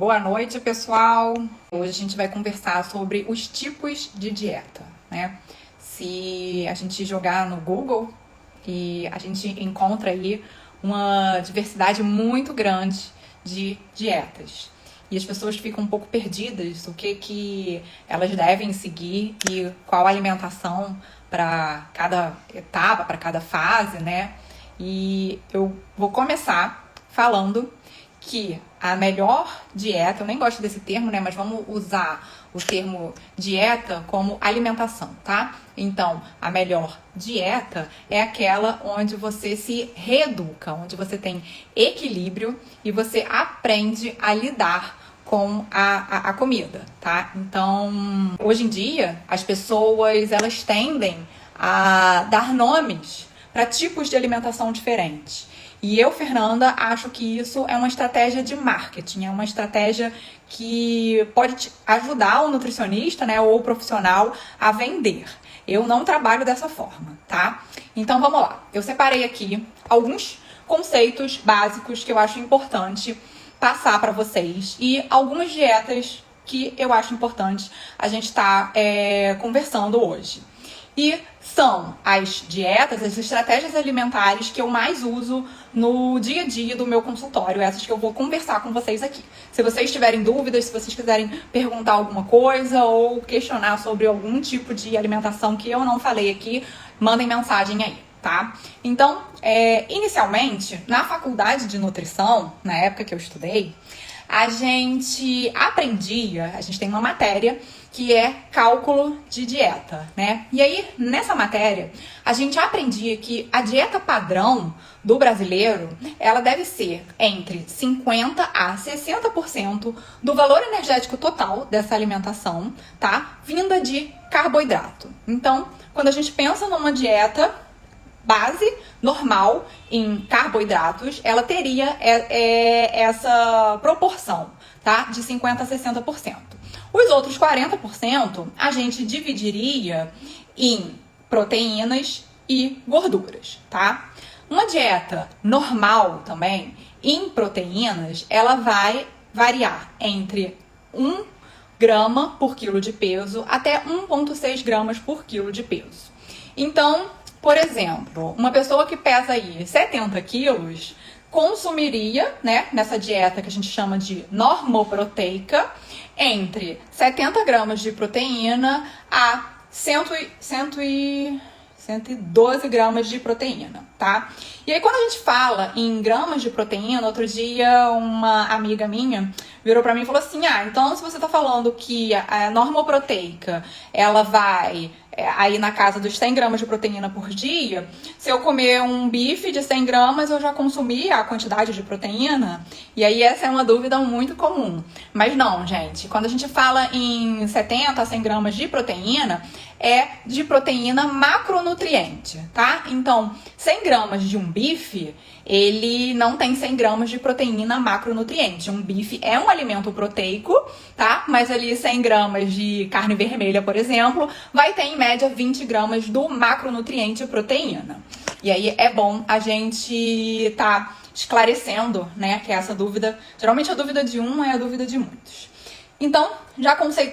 Boa noite, pessoal! Hoje a gente vai conversar sobre os tipos de dieta, né? Se a gente jogar no Google e a gente encontra aí uma diversidade muito grande de dietas. E as pessoas ficam um pouco perdidas o que elas devem seguir e qual alimentação para cada etapa, para cada fase, né? E eu vou começar falando que a melhor dieta, eu nem gosto desse termo, né? Mas vamos usar o termo dieta como alimentação, tá? Então, a melhor dieta é aquela onde você se reeduca, onde você tem equilíbrio e você aprende a lidar com a comida, tá? Então, hoje em dia, as pessoas, elas tendem a dar nomes para tipos de alimentação diferentes. E eu, Fernanda, acho que isso é uma estratégia de marketing, é uma estratégia que pode ajudar o nutricionista, né, ou o profissional a vender. Eu não trabalho dessa forma, tá? Então vamos lá. Eu separei aqui alguns conceitos básicos que eu acho importante passar para vocês e algumas dietas que eu acho importante a gente estar conversando hoje. E são as dietas, as estratégias alimentares que eu mais uso no dia a dia do meu consultório, essas que eu vou conversar com vocês aqui. Se vocês tiverem dúvidas, se vocês quiserem perguntar alguma coisa ou questionar sobre algum tipo de alimentação que eu não falei aqui, mandem mensagem aí, tá? Então, inicialmente, na faculdade de nutrição, na época que eu estudei, a gente tem uma matéria que é cálculo de dieta, né? E aí, nessa matéria, a gente aprendia que a dieta padrão do brasileiro, ela deve ser entre 50% a 60% do valor energético total dessa alimentação, tá? Vinda de carboidrato. Então, quando a gente pensa numa dieta base normal em carboidratos, ela teria essa proporção, tá? De 50% a 60%. Os outros 40% a gente dividiria em proteínas e gorduras, tá? Uma dieta normal também, em proteínas, ela vai variar entre 1 grama por quilo de peso até 1,6 gramas por quilo de peso. Então, por exemplo, uma pessoa que pesa aí 70 quilos consumiria, né, nessa dieta que a gente chama de normoproteica, entre 70 gramas de proteína a 112 gramas de proteína, tá? E aí, quando a gente fala em gramas de proteína, outro dia uma amiga minha virou pra mim e falou assim, então se você tá falando que a normoproteica, ela vai aí na casa dos 100 gramas de proteína por dia, se eu comer um bife de 100 gramas, eu já consumi a quantidade de proteína? E aí essa é uma dúvida muito comum. Mas não, gente, quando a gente fala em 70 a 100 gramas de proteína, é de proteína macronutriente, tá? Então, 100 gramas de um bife, ele não tem 100 gramas de proteína macronutriente. Um bife é um alimento proteico, tá? Mas ali 100 gramas de carne vermelha, por exemplo, vai ter em média 20 gramas do macronutriente proteína. E aí é bom a gente tá esclarecendo, né, que é essa dúvida. Geralmente a dúvida de um é a dúvida de muitos. Então,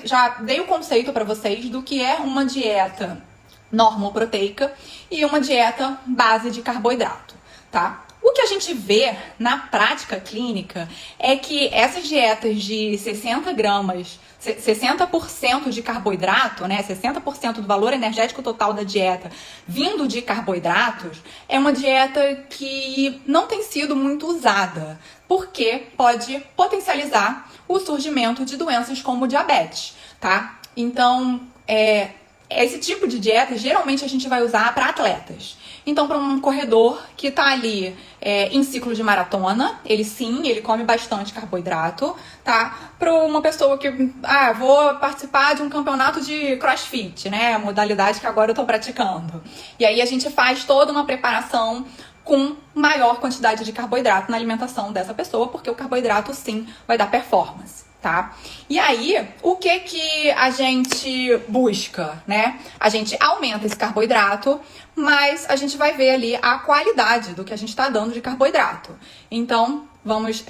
já dei o conceito para vocês do que é uma dieta normoproteica e uma dieta base de carboidrato, tá? O que a gente vê na prática clínica é que essas dietas de 60 gramas, 60% de carboidrato, né, 60% do valor energético total da dieta vindo de carboidratos, é uma dieta que não tem sido muito usada, porque pode potencializar o surgimento de doenças como diabetes, tá? Então, esse tipo de dieta, geralmente, a gente vai usar para atletas. Então, para um corredor que está ali em ciclo de maratona, ele come bastante carboidrato, tá? Para uma pessoa que, vou participar de um campeonato de crossfit, né? A modalidade que agora eu estou praticando. E aí a gente faz toda uma preparação com maior quantidade de carboidrato na alimentação dessa pessoa, porque o carboidrato, sim, vai dar performance, tá? E aí, o que a gente busca, né? A gente aumenta esse carboidrato, mas a gente vai ver ali a qualidade do que a gente está dando de carboidrato. Então, vamos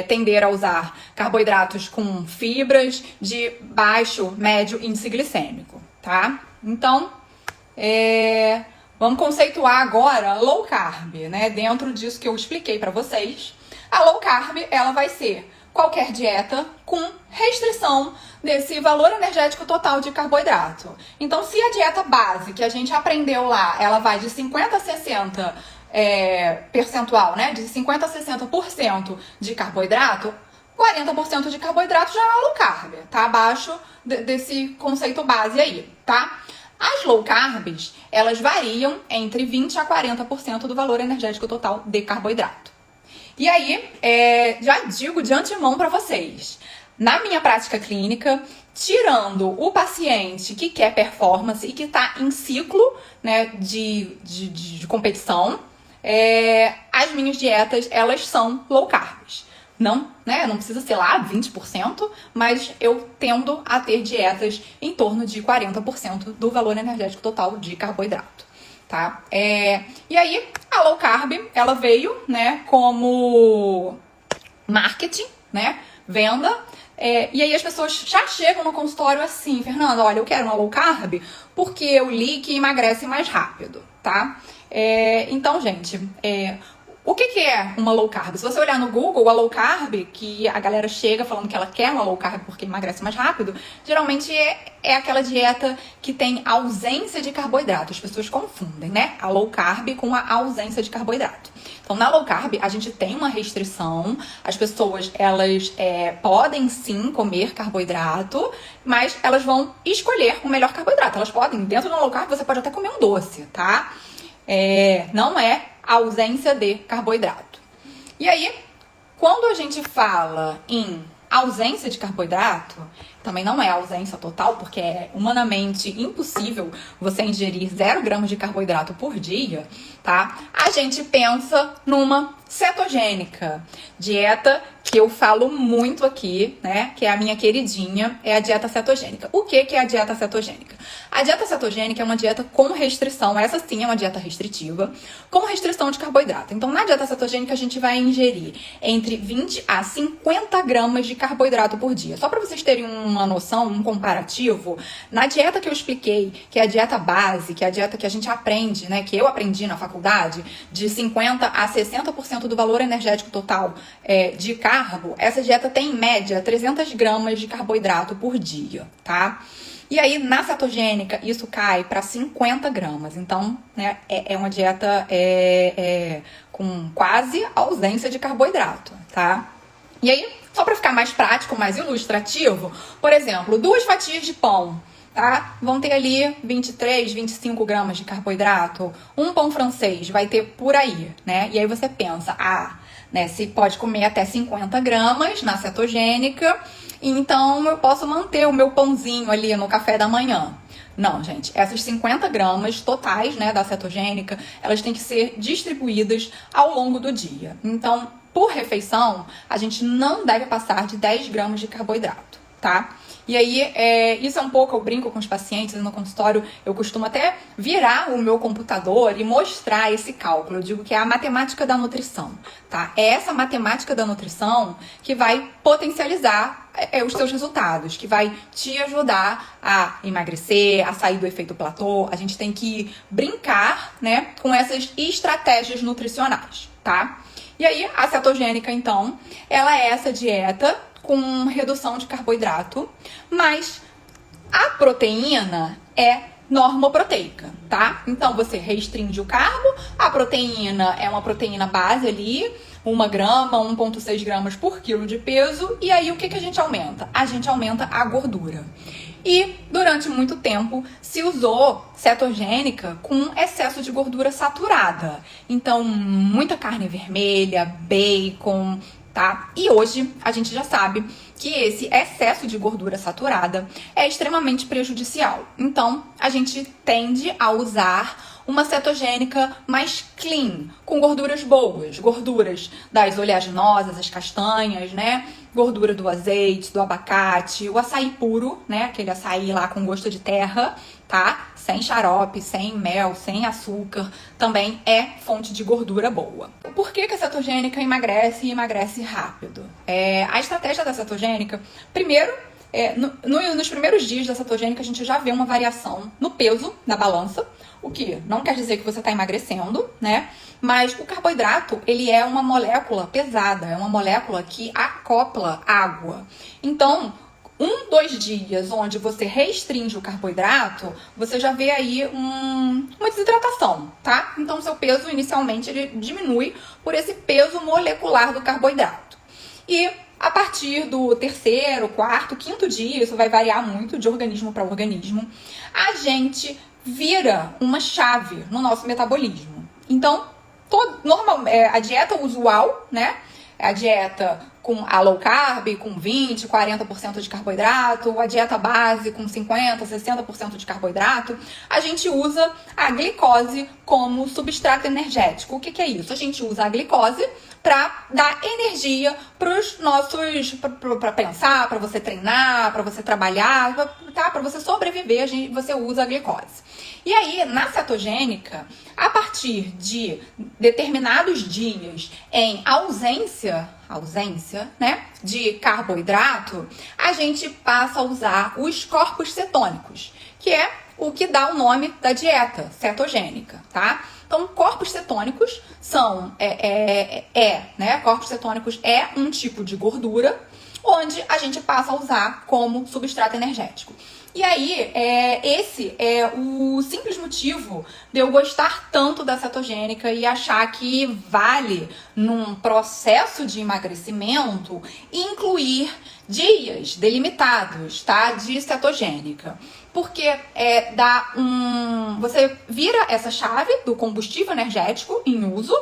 tender a usar carboidratos com fibras de baixo, médio índice glicêmico, tá? Então, vamos conceituar agora low carb, né? Dentro disso que eu expliquei para vocês, a low carb, ela vai ser qualquer dieta com restrição desse valor energético total de carboidrato. Então, se a dieta base que a gente aprendeu lá, ela vai de 50 a 60 percentual, né? De 50 a 60% de carboidrato, 40% de carboidrato já é low carb, tá? Abaixo desse conceito base aí, tá? As low carbs, elas variam entre 20 a 40% do valor energético total de carboidrato. E aí, já digo de antemão para vocês, na minha prática clínica, tirando o paciente que quer performance e que está em ciclo, né, de competição, as minhas dietas, elas são low carbs. Não, né, não precisa ser lá 20%, mas eu tendo a ter dietas em torno de 40% do valor energético total de carboidrato. Tá? E aí, a low carb, ela veio, né, como marketing, né, venda, e aí as pessoas já chegam no consultório assim, Fernanda, olha, eu quero uma low carb porque eu li que emagrece mais rápido, tá? Então, gente, o que é uma low carb? Se você olhar no Google, a low carb, que a galera chega falando que ela quer uma low carb porque emagrece mais rápido, geralmente é aquela dieta que tem ausência de carboidrato. As pessoas confundem, né? A low carb com a ausência de carboidrato. Então, na low carb, a gente tem uma restrição. As pessoas, elas podem sim comer carboidrato, mas elas vão escolher o melhor carboidrato. Elas podem, dentro da low carb, você pode até comer um doce, tá? Não é ausência de carboidrato. E aí, quando a gente fala em ausência de carboidrato, também não é ausência total, porque é humanamente impossível você ingerir 0 gramas de carboidrato por dia, tá? A gente pensa numa cetogênica, dieta que eu falo muito aqui, né? Que é a minha queridinha, é a dieta cetogênica. O que é a dieta cetogênica? A dieta cetogênica é uma dieta com restrição, essa sim é uma dieta restritiva, com restrição de carboidrato. Então, na dieta cetogênica, a gente vai ingerir entre 20 a 50 gramas de carboidrato por dia. Só para vocês terem uma noção, um comparativo, na dieta que eu expliquei, que é a dieta base, que é a dieta que a gente aprende, né? Que eu aprendi na faculdade, de 50 a 60% do valor energético total de carbo, essa dieta tem em média 300 gramas de carboidrato por dia, tá? E aí, na cetogênica, isso cai para 50 gramas. Então, né, é uma dieta com quase ausência de carboidrato, tá? E aí, só para ficar mais prático, mais ilustrativo, por exemplo, 2 fatias de pão, tá? Vão ter ali 23, 25 gramas de carboidrato. Um pão francês vai ter por aí, né? E aí você pensa, né, se pode comer até 50 gramas na cetogênica, então eu posso manter o meu pãozinho ali no café da manhã. Não, gente, essas 50 gramas totais, né, da cetogênica, elas têm que ser distribuídas ao longo do dia. Então, por refeição, a gente não deve passar de 10 gramas de carboidrato, tá? E aí, isso é um pouco, eu brinco com os pacientes no consultório, eu costumo até virar o meu computador e mostrar esse cálculo. Eu digo que é a matemática da nutrição, tá? É essa matemática da nutrição que vai potencializar os seus resultados, que vai te ajudar a emagrecer, a sair do efeito platô. A gente tem que brincar, né, com essas estratégias nutricionais, tá? E aí, a cetogênica, então, ela é essa dieta com redução de carboidrato, mas a proteína é normoproteica, tá? Então, você restringe o carbo, a proteína é uma proteína base ali, 1 grama, 1,6 gramas por quilo de peso, e aí o que a gente aumenta? A gente aumenta a gordura. E durante muito tempo se usou cetogênica com excesso de gordura saturada. Então, muita carne vermelha, bacon, tá? E hoje a gente já sabe que esse excesso de gordura saturada é extremamente prejudicial. Então, a gente tende a usar uma cetogênica mais clean, com gorduras boas, gorduras das oleaginosas, as castanhas, né? Gordura do azeite, do abacate, o açaí puro, né? Aquele açaí lá com gosto de terra, tá? sem xarope, sem mel, sem açúcar, também é fonte de gordura boa. Por que a cetogênica emagrece e emagrece rápido? A estratégia da cetogênica, primeiro, nos primeiros dias da cetogênica a gente já vê uma variação no peso da balança, o que não quer dizer que você está emagrecendo, né? Mas o carboidrato, ele é uma molécula pesada, é uma molécula que acopla água. Então, 2 dias onde você restringe o carboidrato, você já vê aí uma desidratação, tá? Então, seu peso inicialmente ele diminui por esse peso molecular do carboidrato. E a partir do 3º, 4º, 5º dia, isso vai variar muito de organismo para organismo, a gente vira uma chave no nosso metabolismo. Então, a dieta usual, né? A dieta com a low carb, com 20%, 40% de carboidrato, a dieta base com 50%, 60% de carboidrato, a gente usa a glicose como substrato energético. O que é isso? A gente usa a glicose para dar energia para os nossos, para pensar, para você treinar, para você trabalhar, tá? Para você sobreviver, você usa a glicose. E aí, na cetogênica, a partir de determinados dias em ausência, né, de carboidrato, a gente passa a usar os corpos cetônicos, que é o que dá o nome da dieta cetogênica, tá? Então, corpos cetônicos são, né? Corpos cetônicos é um tipo de gordura onde a gente passa a usar como substrato energético. E aí, esse é o simples motivo de eu gostar tanto da cetogênica e achar que vale, num processo de emagrecimento, incluir dias delimitados, tá? De cetogênica. Porque você vira essa chave do combustível energético em uso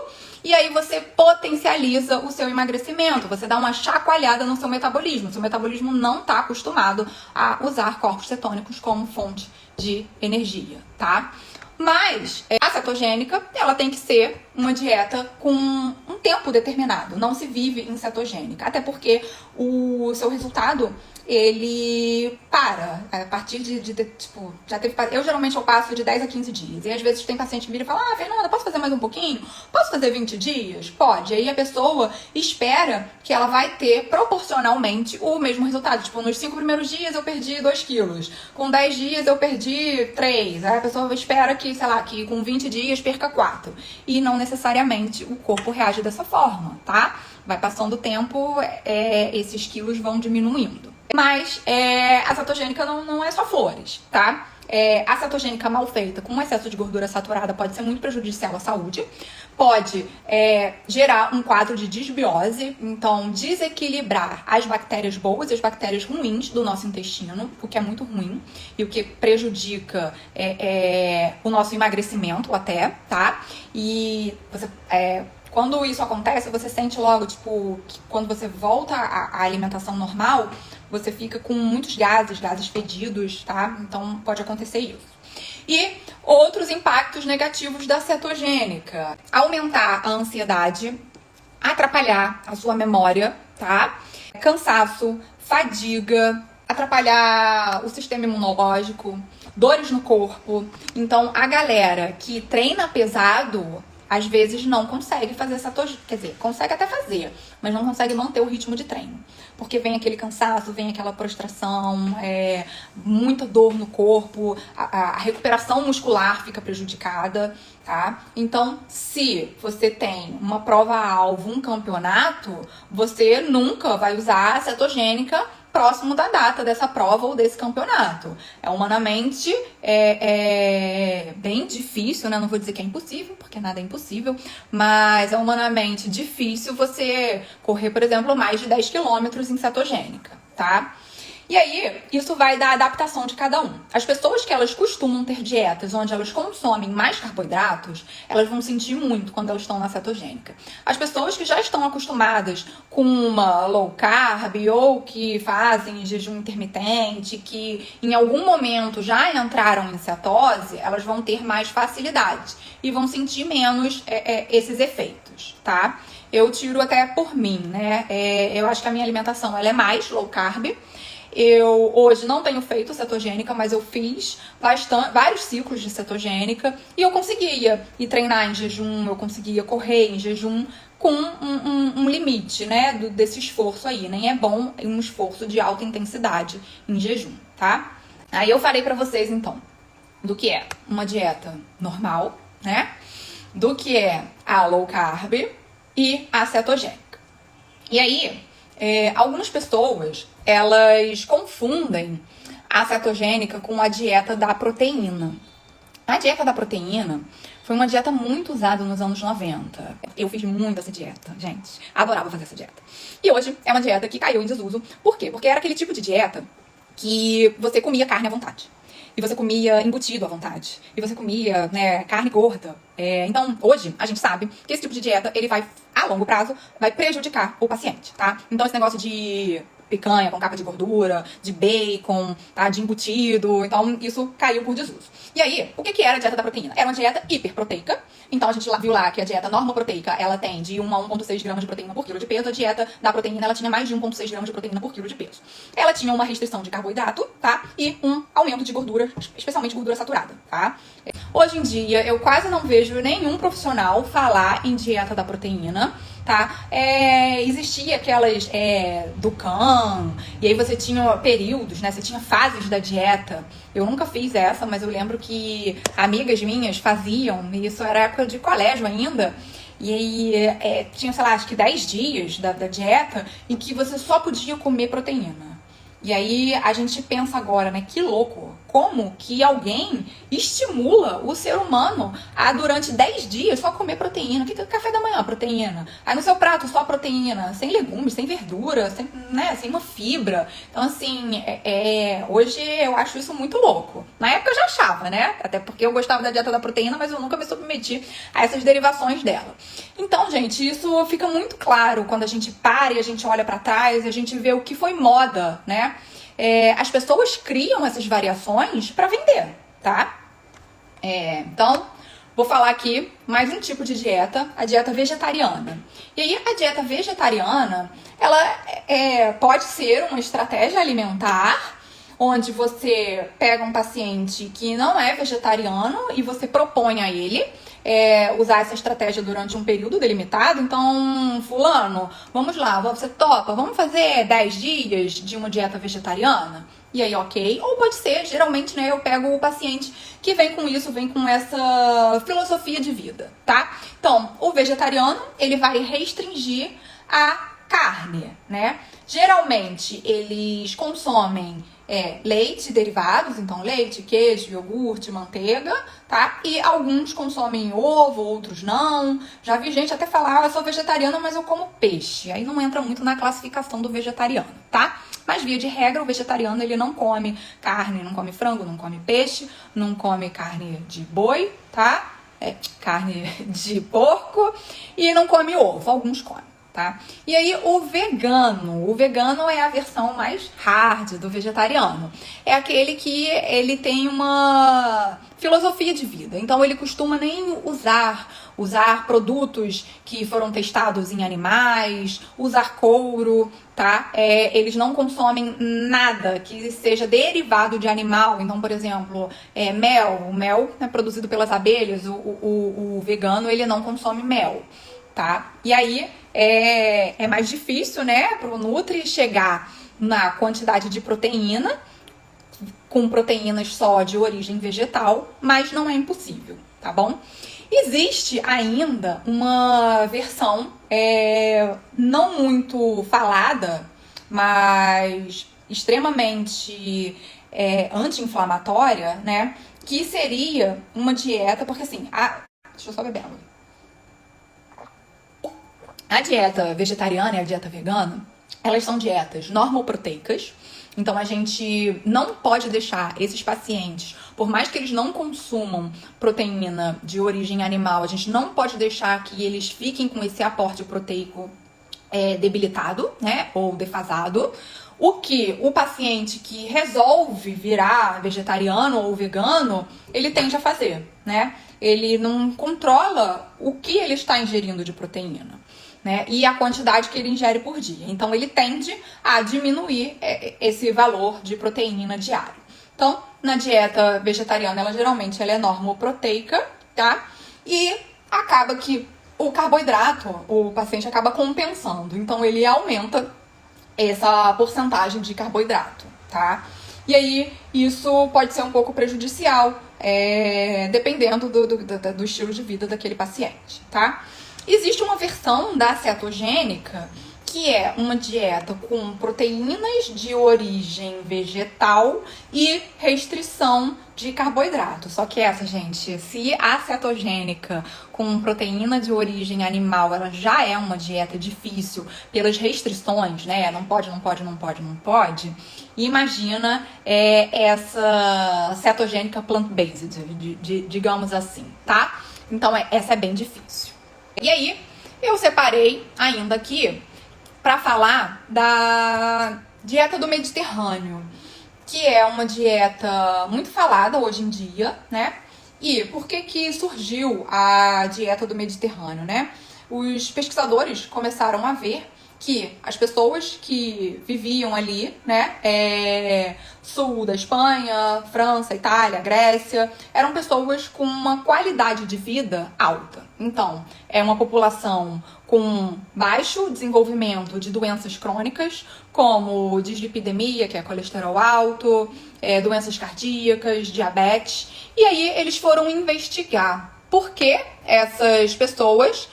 e aí você potencializa o seu emagrecimento, você dá uma chacoalhada no seu metabolismo. O seu metabolismo não está acostumado a usar corpos cetônicos como fonte de energia, tá? Mas a cetogênica, ela tem que ser uma dieta com um tempo determinado. Não se vive em cetogênica. Até porque o seu resultado, ele para a partir tipo, já teve. Eu geralmente passo de 10 a 15 dias. E às vezes tem paciente que vira e fala: Fernanda, posso fazer mais um pouquinho? Posso fazer 20 dias? Pode. Aí a pessoa espera que ela vai ter proporcionalmente o mesmo resultado. Tipo, nos 5 primeiros dias eu perdi 2 quilos. Com 10 dias eu perdi 3. Aí a pessoa espera que, sei lá, que com 20 dias perca 4. E não necessariamente o corpo reage dessa forma, tá? Vai passando o tempo, esses quilos vão diminuindo. Mas a cetogênica não é só flores, tá? A cetogênica mal feita, com excesso de gordura saturada, pode ser muito prejudicial à saúde. Pode gerar um quadro de disbiose, então desequilibrar as bactérias boas e as bactérias ruins do nosso intestino, o que é muito ruim e o que prejudica o nosso emagrecimento até, tá? E você... quando isso acontece, você sente logo, tipo, que quando você volta à alimentação normal, você fica com muitos gases fedidos, tá? Então, pode acontecer isso. E outros impactos negativos da cetogênica: aumentar a ansiedade, atrapalhar a sua memória, tá? Cansaço, fadiga, atrapalhar o sistema imunológico, dores no corpo. Então, a galera que treina pesado, às vezes não consegue fazer cetogênica, quer dizer, consegue até fazer, mas não consegue manter o ritmo de treino. Porque vem aquele cansaço, vem aquela prostração, muita dor no corpo, a recuperação muscular fica prejudicada, tá? Então, se você tem uma prova-alvo, um campeonato, você nunca vai usar a cetogênica próximo da data dessa prova ou desse campeonato. Humanamente bem difícil, né? Não vou dizer que é impossível, porque nada é impossível, mas é humanamente difícil você correr, por exemplo, mais de 10 quilômetros em cetogênica, tá? E aí, isso vai da adaptação de cada um. As pessoas que elas costumam ter dietas onde elas consomem mais carboidratos, elas vão sentir muito quando elas estão na cetogênica. As pessoas que já estão acostumadas com uma low carb ou que fazem jejum intermitente, que em algum momento já entraram em cetose, elas vão ter mais facilidade e vão sentir menos esses efeitos, tá? Eu tiro até por mim, né? Eu acho que a minha alimentação ela é mais low carb. Eu hoje não tenho feito cetogênica, mas eu fiz vários ciclos de cetogênica e eu conseguia ir treinar em jejum, eu conseguia correr em jejum com um limite, né, desse esforço aí. Nem é bom um esforço de alta intensidade em jejum, tá? Aí eu falei pra vocês, então, do que é uma dieta normal, né? Do que é a low carb e a cetogênica. E aí, algumas pessoas, elas confundem a cetogênica com a dieta da proteína. A dieta da proteína foi uma dieta muito usada nos anos 90. Eu fiz muito essa dieta, gente. Adorava fazer essa dieta. E hoje é uma dieta que caiu em desuso. Por quê? Porque era aquele tipo de dieta que você comia carne à vontade. E você comia embutido à vontade. E você comia, né, carne gorda. Então, hoje, a gente sabe que esse tipo de dieta, ele vai, a longo prazo, vai prejudicar o paciente, tá? Então, esse negócio de picanha com capa de gordura, de bacon, tá? De embutido. Então, isso caiu por desuso. E aí, o que era a dieta da proteína? Era uma dieta hiperproteica. Então, a gente viu lá que a dieta normoproteica, ela tem de 1 a 1,6 gramas de proteína por quilo de peso. A dieta da proteína, ela tinha mais de 1,6 gramas de proteína por quilo de peso. Ela tinha uma restrição de carboidrato, tá? E um aumento de gordura, especialmente gordura saturada, tá? Hoje em dia, eu quase não vejo nenhum profissional falar em dieta da proteína, tá? Existia aquelas do CAN, e aí você tinha períodos, né? Você tinha fases da dieta. Eu nunca fiz essa, mas eu lembro que amigas minhas faziam, e isso era época de colégio ainda. E aí tinha, sei lá, acho que 10 dias da dieta em que você só podia comer proteína. E aí a gente pensa agora, né? Que louco! Como que alguém estimula o ser humano a, durante 10 dias, só comer proteína? Que café da manhã, proteína. Aí no seu prato, só proteína. Sem legumes, sem verdura, sem uma fibra. Então, assim, hoje eu acho isso muito louco. Na época eu já achava, né? Até porque eu gostava da dieta da proteína, mas eu nunca me submeti a essas derivações dela. Então, gente, isso fica muito claro quando a gente para e a gente olha pra trás e a gente vê o que foi moda, né? As pessoas criam essas variações para vender, tá? Então, vou falar aqui mais um tipo de dieta, a dieta vegetariana. E aí, a dieta vegetariana, ela pode ser uma estratégia alimentar, onde você pega um paciente que não é vegetariano e você propõe a ele usar essa estratégia durante um período delimitado. Então, fulano, vamos lá, você topa, vamos fazer 10 dias de uma dieta vegetariana? E aí, ok. Ou pode ser, geralmente, né, eu pego o paciente que vem com isso, vem com essa filosofia de vida, tá? Então, o vegetariano, ele vai restringir a carne, né? Geralmente, eles consomem leite e derivados, então leite, queijo, iogurte, manteiga, tá? E alguns consomem ovo, outros não. Já vi gente até falar, eu sou vegetariana, mas eu como peixe. Aí não entra muito na classificação do vegetariano, tá? Mas via de regra, o vegetariano, ele não come carne, não come frango, não come peixe, não come carne de boi, tá? Carne de porco e não come ovo, alguns comem. Tá? E aí o vegano é a versão mais hard do vegetariano. É aquele que ele tem uma filosofia de vida. Então ele costuma nem usar produtos que foram testados em animais, usar couro, tá? Eles não consomem nada que seja derivado de animal. Então, por exemplo, mel. O mel é produzido pelas abelhas. O vegano, ele não consome mel. Tá? E aí é mais difícil, né, para o Nutri chegar na quantidade de proteína, com proteínas só de origem vegetal, mas não é impossível, tá bom? Existe ainda uma versão não muito falada, mas extremamente anti-inflamatória, né, que seria uma dieta, porque assim, deixa eu só beber água. A dieta vegetariana e a dieta vegana, elas são dietas normoproteicas. Então, a gente não pode deixar esses pacientes, por mais que eles não consumam proteína de origem animal, a gente não pode deixar que eles fiquem com esse aporte proteico debilitado, né, ou defasado. O que o paciente que resolve virar vegetariano ou vegano, ele tende a fazer, né? Ele não controla o que ele está ingerindo de proteína. né? E a quantidade que ele ingere por dia. Então, ele tende a diminuir esse valor de proteína diário. Então, na dieta vegetariana, ela é normoproteica, tá? E acaba que o carboidrato, o paciente acaba compensando. Então, ele aumenta essa porcentagem de carboidrato, tá? E aí, isso pode ser um pouco prejudicial, dependendo do estilo de vida daquele paciente, tá? Existe uma versão da cetogênica, que é uma dieta com proteínas de origem vegetal e restrição de carboidrato. Só que essa, gente, se a cetogênica com proteína de origem animal, ela já é uma dieta difícil pelas restrições, né? Não pode. Imagina essa cetogênica plant-based, digamos assim, tá? Então, essa é bem difícil. E aí, eu separei ainda aqui para falar da dieta do Mediterrâneo, que é uma dieta muito falada hoje em dia, né? E por que surgiu a dieta do Mediterrâneo, né? Os pesquisadores começaram a ver que as pessoas que viviam ali, né, sul da Espanha, França, Itália, Grécia, eram pessoas com uma qualidade de vida alta. Então, é uma população com baixo desenvolvimento de doenças crônicas, como dislipidemia, que é colesterol alto, doenças cardíacas, diabetes. E aí eles foram investigar por que essas pessoas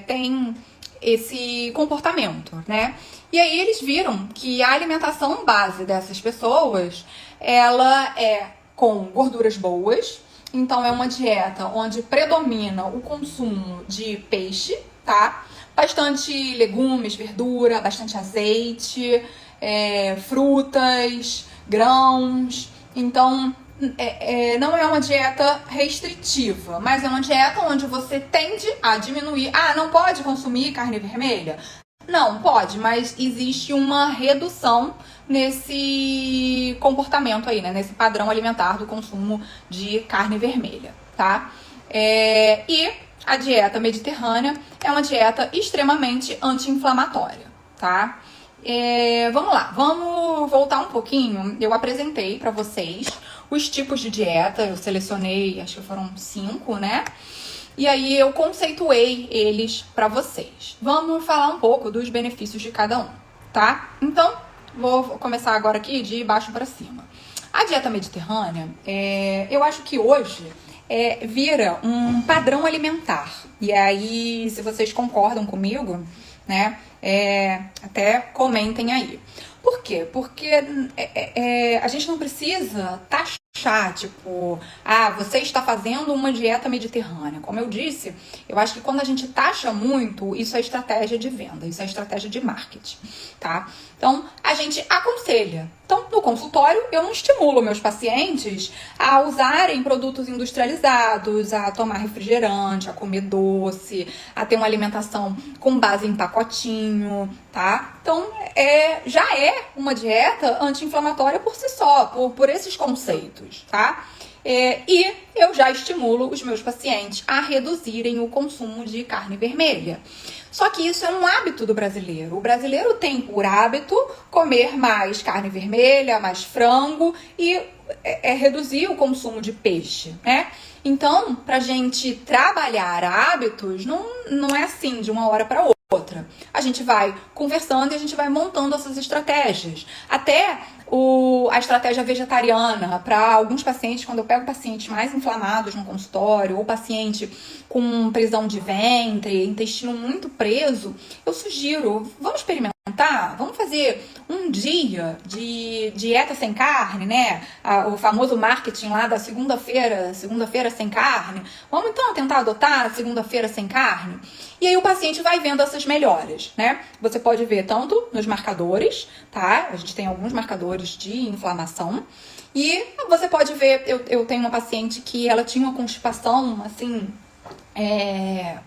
têm esse comportamento, né? E aí eles viram que a alimentação base dessas pessoas, ela é com gorduras boas. Então, é uma dieta onde predomina o consumo de peixe, tá? Bastante legumes, verdura, bastante azeite, frutas, grãos. Então, não é uma dieta restritiva, mas é uma dieta onde você tende a diminuir. Ah, não pode consumir carne vermelha? Não, pode, mas existe uma redução nesse comportamento aí, né? Nesse padrão alimentar do consumo de carne vermelha, tá? E a dieta mediterrânea é uma dieta extremamente anti-inflamatória, tá? Vamos lá, vamos voltar um pouquinho. Eu apresentei para vocês os tipos de dieta, eu selecionei, acho que foram 5, né? E aí eu conceituei eles para vocês. Vamos falar um pouco dos benefícios de cada um, tá? Então, vou começar agora aqui de baixo para cima. A dieta mediterrânea, eu acho que hoje vira um padrão alimentar. E aí, se vocês concordam comigo, né, até comentem aí. Por quê? Porque a gente não precisa taxar, tipo, você está fazendo uma dieta mediterrânea. Como eu disse, eu acho que quando a gente taxa muito, isso é estratégia de venda, isso é estratégia de marketing, tá? Então, a gente aconselha. Então, no consultório, eu não estimulo meus pacientes a usarem produtos industrializados, a tomar refrigerante, a comer doce, a ter uma alimentação com base em pacotinho, tá? Então, já é uma dieta anti-inflamatória por si só, por esses conceitos, tá? E eu já estimulo os meus pacientes a reduzirem o consumo de carne vermelha. Só que isso é um hábito do brasileiro. O brasileiro tem por hábito comer mais carne vermelha, mais frango e reduzir o consumo de peixe, né? Então, pra gente trabalhar hábitos, não é assim de uma hora para outra. A gente vai conversando e a gente vai montando essas estratégias. Até a estratégia vegetariana, para alguns pacientes, quando eu pego pacientes mais inflamados no consultório, ou paciente com prisão de ventre, intestino muito preso, eu sugiro, vamos experimentar, vamos fazer um dia de dieta sem carne, né? O famoso marketing lá da segunda-feira sem carne. Vamos então tentar adotar a segunda-feira sem carne? E aí o paciente vai vendo essas melhoras, né? Você pode ver tanto nos marcadores, tá? A gente tem alguns marcadores de inflamação. E você pode ver, eu tenho uma paciente que ela tinha uma constipação, assim,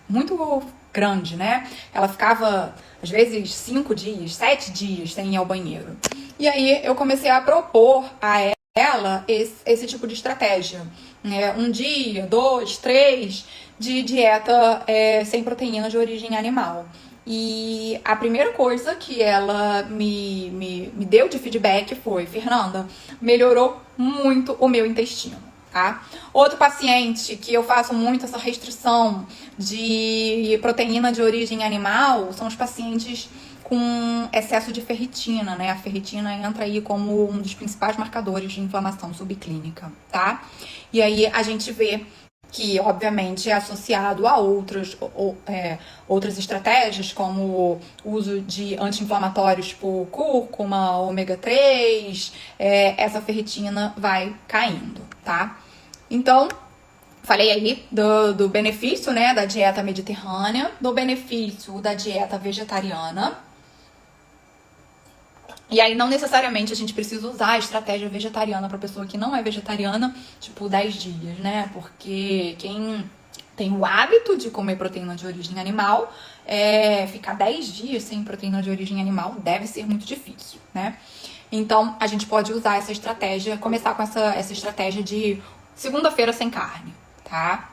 muito grande, né? Ela ficava, às vezes, 5 dias, 7 dias sem ir ao banheiro. E aí eu comecei a propor a ela esse tipo de estratégia, né? 1 dia, 2, 3 de dieta sem proteína de origem animal. E a primeira coisa que ela me deu de feedback foi: Fernanda, melhorou muito o meu intestino, tá? Outro paciente que eu faço muito essa restrição de proteína de origem animal são os pacientes com excesso de ferritina, né? A ferritina entra aí como um dos principais marcadores de inflamação subclínica, tá? E aí a gente vê que, obviamente, é associado a outras estratégias, como o uso de anti-inflamatórios, tipo cúrcuma, ômega 3, essa ferritina vai caindo, tá? Então, falei aí do benefício, né, da dieta mediterrânea, do benefício da dieta vegetariana. E aí, não necessariamente a gente precisa usar a estratégia vegetariana para pessoa que não é vegetariana, tipo 10 dias, né? Porque quem tem o hábito de comer proteína de origem animal, ficar 10 dias sem proteína de origem animal deve ser muito difícil, né? Então, a gente pode usar essa estratégia, começar com essa estratégia de segunda-feira sem carne, tá?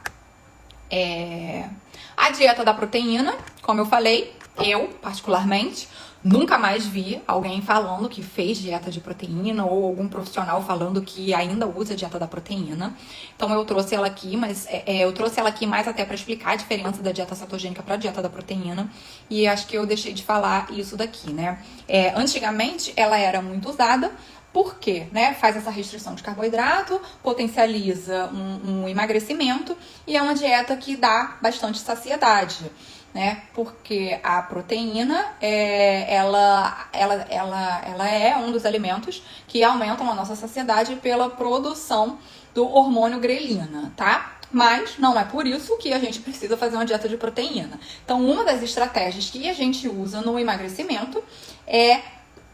A dieta da proteína, como eu falei, eu, particularmente, nunca mais vi alguém falando que fez dieta de proteína ou algum profissional falando que ainda usa a dieta da proteína. Então eu trouxe ela aqui, mas eu trouxe ela aqui mais até para explicar a diferença da dieta cetogênica para a dieta da proteína. E acho que eu deixei de falar isso daqui, né? Antigamente ela era muito usada. Por quê? Né? Faz essa restrição de carboidrato, potencializa um emagrecimento e é uma dieta que dá bastante saciedade, né? Porque a proteína ela é um dos alimentos que aumentam a nossa saciedade pela produção do hormônio grelina, tá? Mas não é por isso que a gente precisa fazer uma dieta de proteína. Então, uma das estratégias que a gente usa no emagrecimento é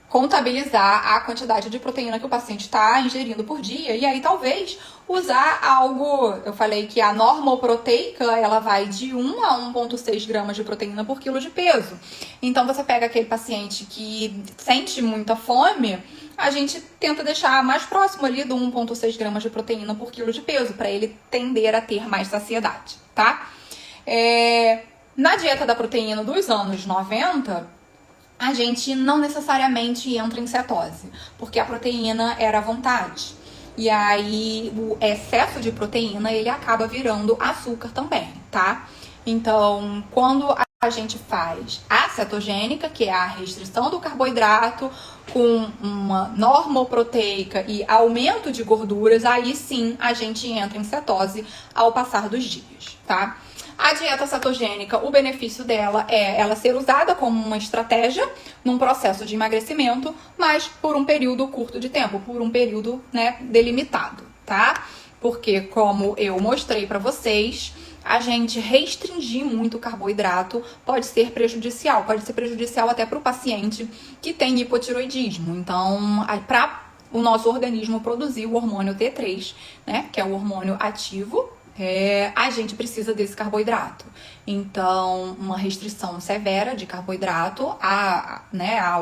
contabilizar a quantidade de proteína que o paciente está ingerindo por dia e aí talvez usar algo, eu falei que a normoproteica ela vai de 1 a 1,6 gramas de proteína por quilo de peso. Então você pega aquele paciente que sente muita fome, a gente tenta deixar mais próximo ali do 1,6 gramas de proteína por quilo de peso, para ele tender a ter mais saciedade, tá? Na dieta da proteína dos anos 90, a gente não necessariamente entra em cetose, porque a proteína era à vontade. E aí o excesso de proteína, ele acaba virando açúcar também, tá? Então, quando a gente faz a cetogênica, que é a restrição do carboidrato, com uma normoproteica e aumento de gorduras, aí sim a gente entra em cetose ao passar dos dias, tá? A dieta cetogênica, o benefício dela é ela ser usada como uma estratégia num processo de emagrecimento, mas por um período curto de tempo, por um período, né, delimitado, tá? Porque, como eu mostrei pra vocês, a gente restringir muito o carboidrato pode ser prejudicial até para o paciente que tem hipotiroidismo. Então, para o nosso organismo produzir o hormônio T3, né, que é o hormônio ativo, a gente precisa desse carboidrato. Então, uma restrição severa de carboidrato a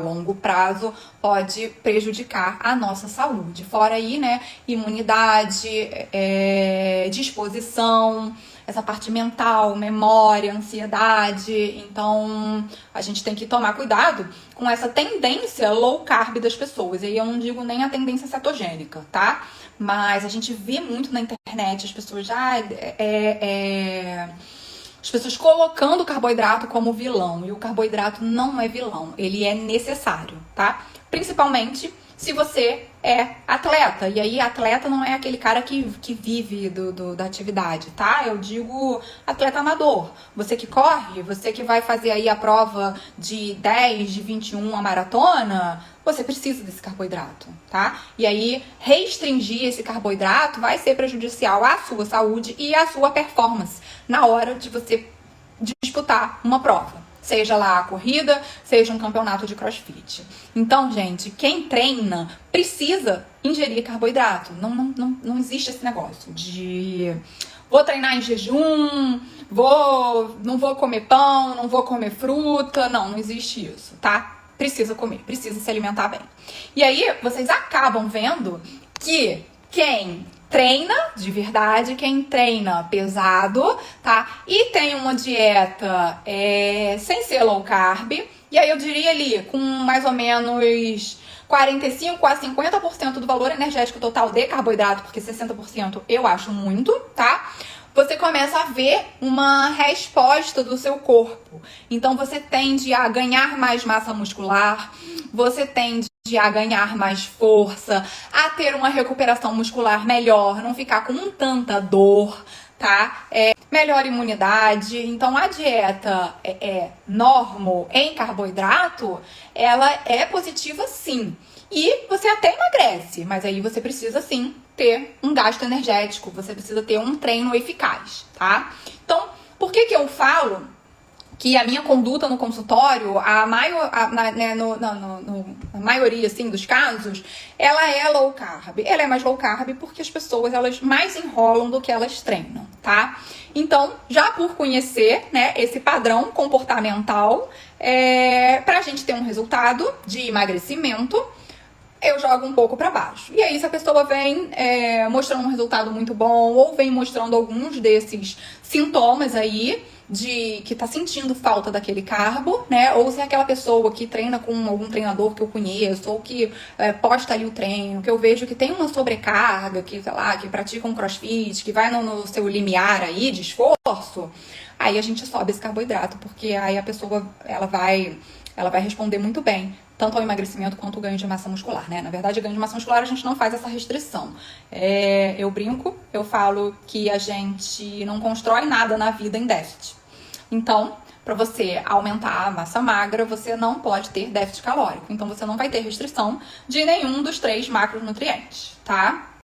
longo prazo pode prejudicar a nossa saúde. Fora aí, né, imunidade, disposição, essa parte mental, memória, ansiedade. Então, a gente tem que tomar cuidado com essa tendência low carb das pessoas. E aí eu não digo nem a tendência cetogênica, tá? Mas a gente vê muito na internet as pessoas as pessoas colocando o carboidrato como vilão. E o carboidrato não é vilão, ele é necessário, tá? Principalmente se você é atleta. E aí, atleta não é aquele cara que vive da atividade, tá? Eu digo atleta amador. Você que corre, você que vai fazer aí a prova de 10, de 21, a maratona, você precisa desse carboidrato, tá? E aí, restringir esse carboidrato vai ser prejudicial à sua saúde e à sua performance na hora de você disputar uma prova. Seja lá a corrida, seja um campeonato de crossfit. Então, gente, quem treina precisa ingerir carboidrato. Não existe esse negócio de vou treinar em jejum, não vou comer pão, não vou comer fruta. Não existe isso, tá? Precisa comer, precisa se alimentar bem. E aí, vocês acabam vendo que quem treina de verdade, quem treina pesado, tá? E tem uma dieta sem ser low carb, e aí eu diria ali com mais ou menos 45 a 50% do valor energético total de carboidrato, porque 60% eu acho muito, tá? Você começa a ver uma resposta do seu corpo. Então você tende a ganhar mais massa muscular, você tende a ganhar mais força, a ter uma recuperação muscular melhor, não ficar com tanta dor, tá? Melhor imunidade. Então a dieta normo em carboidrato, ela é positiva sim. E você até emagrece, mas aí você precisa sim ter um gasto energético, você precisa ter um treino eficaz, tá? Então, por que eu falo que a minha conduta no consultório, na maioria assim, dos casos, ela é low carb. Ela é mais low carb porque as pessoas elas mais enrolam do que elas treinam, tá? Então, já por conhecer, né, esse padrão comportamental, pra gente ter um resultado de emagrecimento, eu jogo um pouco para baixo. E aí, se a pessoa vem mostrando um resultado muito bom ou vem mostrando alguns desses sintomas aí de que tá sentindo falta daquele carbo, né? Ou se é aquela pessoa que treina com algum treinador que eu conheço ou que posta ali o treino, que eu vejo que tem uma sobrecarga, que, sei lá, que pratica um crossfit, que vai no seu limiar aí de esforço, aí a gente sobe esse carboidrato, porque aí a pessoa ela vai responder muito bem, tanto ao emagrecimento quanto ao ganho de massa muscular, né? Na verdade, ganho de massa muscular a gente não faz essa restrição. Eu brinco, eu falo que a gente não constrói nada na vida em déficit. Então, para você aumentar a massa magra, você não pode ter déficit calórico. Então, você não vai ter restrição de nenhum dos 3 macronutrientes, tá?